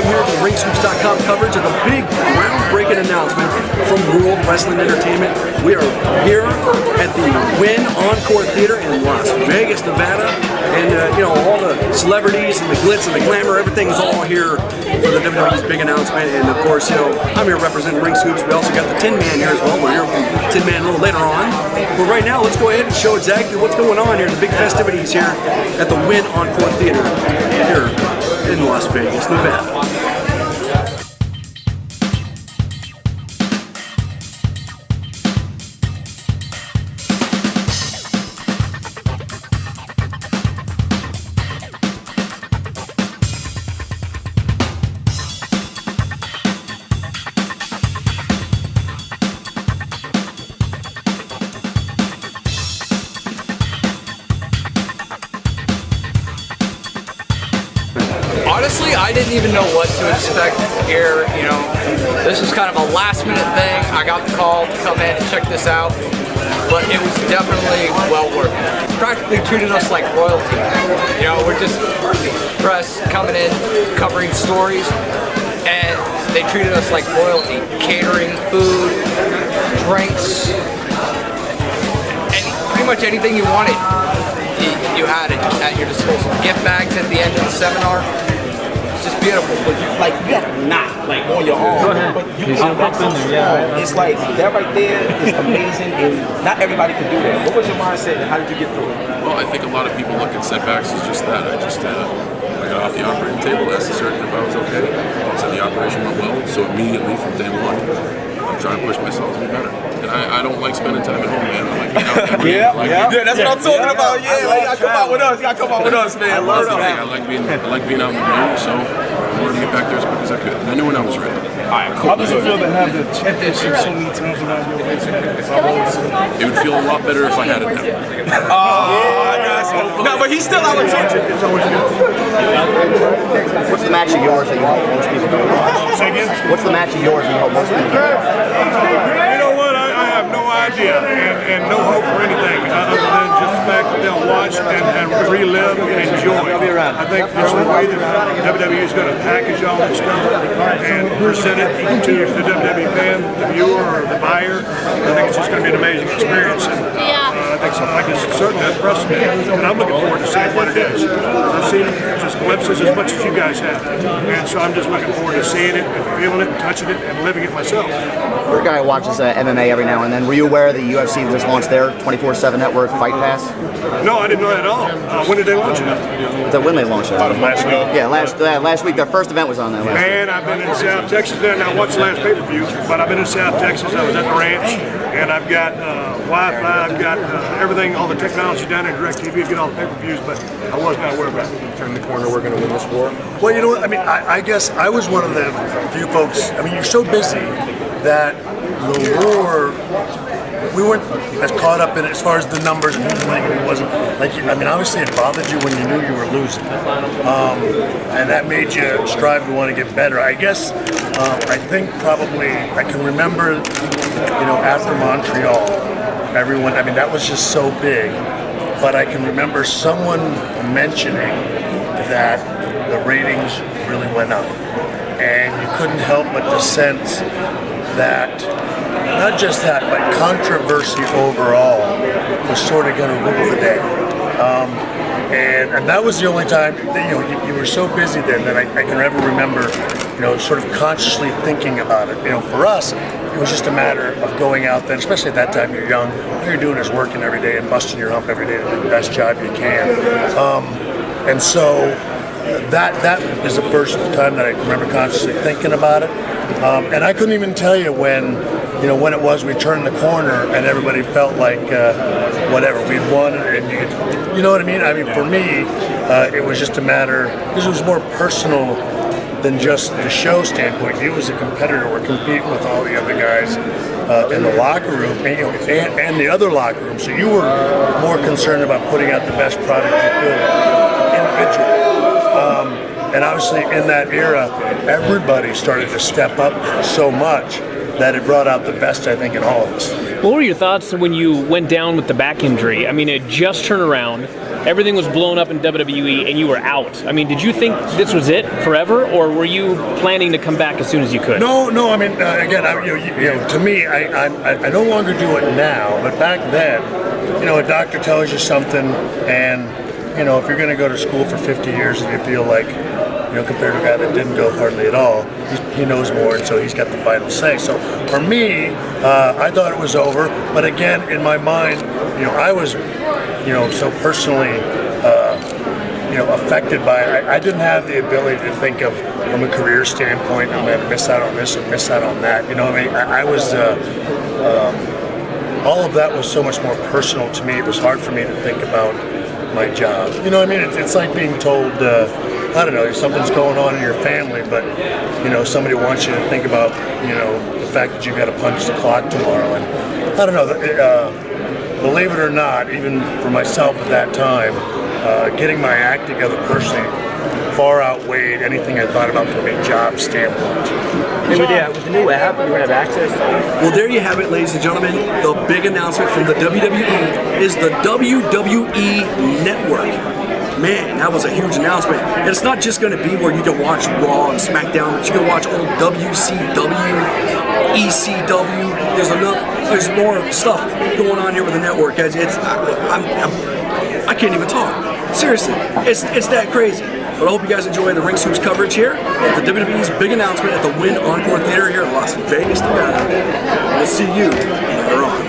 here to the RingScoops.com coverage of the big groundbreaking announcement from World Wrestling Entertainment. We are here at the Wynn Encore Theater in Las Vegas, Nevada, and you know, all the celebrities and the glitz and the glamour, everything's all here for the WWE's big announcement. And of course, you know, I'm here representing RingScoops. We also got the Tinman here as well. We're here from Tinman a little later on. But right now, let's go ahead and show exactly what's going on here, the big festivities here at the Wynn Encore Theater here in Las Vegas, Nevada. Honestly, I didn't even know what to expect here. You know, this was kind of a last-minute thing. I got the call to come in and check this out, but it was definitely well worth it. Practically treated us like royalty. You know, we're just press coming in, covering stories, and they treated us like royalty. Catering, food, drinks, pretty much anything you wanted, you had it at your disposal. Gift bags at the end of the seminar. It's just beautiful. But like you gotta knock like on your own. Go ahead. But you He's up in there, yeah. It's like that right there is amazing, and not everybody can do that. What was your mindset, and how did you get through it? Well, I think a lot of people look at setbacks as just that. I got off the operating table, asked the surgeon if I was okay. Said the operation went well, so immediately from day one, I'm trying to push myself to be better. And I don't like spending time at home, man. I like being out there. Yeah, that's what I'm talking about. Yeah, come out with us. You gotta come out with us, man. I like being out in the ring, so I wanted to get back there as quick as I could. And I knew when I was ready. How does it feel to have the championship so many times around your waist? It would feel a lot better if I had it now. No, but he's still our attention. What's the match of yours that you hope most people go watch? Say again? What's the match of yours that you hope most people go watch? You know what? I have no idea and no hope for anything other than just the fact that they'll watch and relive and enjoy. I think it's the way that WWE is going to package all this stuff and present it to the WWE fan, the viewer, or the buyer. I think it's just going to be an amazing experience. And, I think something like this is certainly unprecedented, and I'm looking forward to seeing what it is. I've seen just glimpses as much as you guys have, and so I'm just looking forward to seeing it, and feeling it, and touching it, and living it myself. You're a guy who watches MMA every now and then. Were you aware that UFC just launched their 24/7 network Fight Pass? No, I didn't know that at all. When did they launch it? When they launched it? Last week. Yeah, last week. Their first event was on that last week. Man, I've been in South Texas now. I watched the last pay-per-view, but I've been in South Texas. I was at the ranch, and I've got Wi-Fi, I've got everything, all the technology down in DirecTV to get all the pay-per-views, but I was not aware about it. Turn the corner, we're going to win this war. Well, you know what? I mean, I guess I was one of the few folks. I mean, you're so busy that the war, we weren't as caught up in it as far as the numbers and who's winning and who wasn't. Like, I mean, obviously it bothered you when you knew you were losing, and that made you strive to want to get better. I guess I think probably I can remember, you know, after Montreal, everyone. I mean, that was just so big. But I can remember someone mentioning that the ratings really went up, and you couldn't help but to sense that. Not just that, but controversy overall was sort of going to rule the day. And that was the only time, you know, you were so busy then that I can ever remember, you know, sort of consciously thinking about it. You know, for us, it was just a matter of going out there, especially at that time, you're young, all you're doing is working every day and busting your hump every day to do the best job you can. And so that is the first time that I can remember consciously thinking about it. And I couldn't even tell you when it was we turned the corner and everybody felt like whatever, we'd won, and you know what I mean? I mean, for me, it was just a matter, because it was more personal than just the show standpoint. You as a competitor were competing with all the other guys in the locker room and the other locker room, so you were more concerned about putting out the best product you could individually. And obviously in that era, everybody started to step up so much that it brought out the best, I think, in all of us. What were your thoughts when you went down with the back injury? I mean, it just turned around. everything was blown up in WWE and you were out. I mean, did you think this was it forever, or were you planning to come back as soon as you could? No. I mean, again, to me, I no longer do it now, but back then, a doctor tells you something, and if you're going to go to school for 50 years and you feel like, compared to a guy that didn't go hardly at all, he knows more, and so he's got the final say. So for me, I thought it was over, but again, in my mind, I was, so personally, affected by it. I didn't have the ability to think of, from a career standpoint, I'm going to miss out on this or miss out on that. I was, all of that was so much more personal to me. It was hard for me to think about my job. It's like being told, I don't know, something's going on in your family, but, somebody wants you to think about, the fact that you've got to punch the clock tomorrow. And I don't know, believe it or not, even for myself at that time, getting my act together personally far outweighed anything I thought about from a job standpoint. With the new app, you're going to have access to it? Well, there you have it, ladies and gentlemen. The big announcement from the WWE is the WWE Network. Man, that was a huge announcement. And it's not just going to be where you can watch Raw and SmackDown, but you can watch old WCW, ECW. There's more stuff going on here with the network, guys. I can't even talk. Seriously, it's that crazy. But I hope you guys enjoy the Rinscoops coverage here of the WWE's big announcement at the Wynn Encore Theater here in Las Vegas, Nevada. We'll see you later on.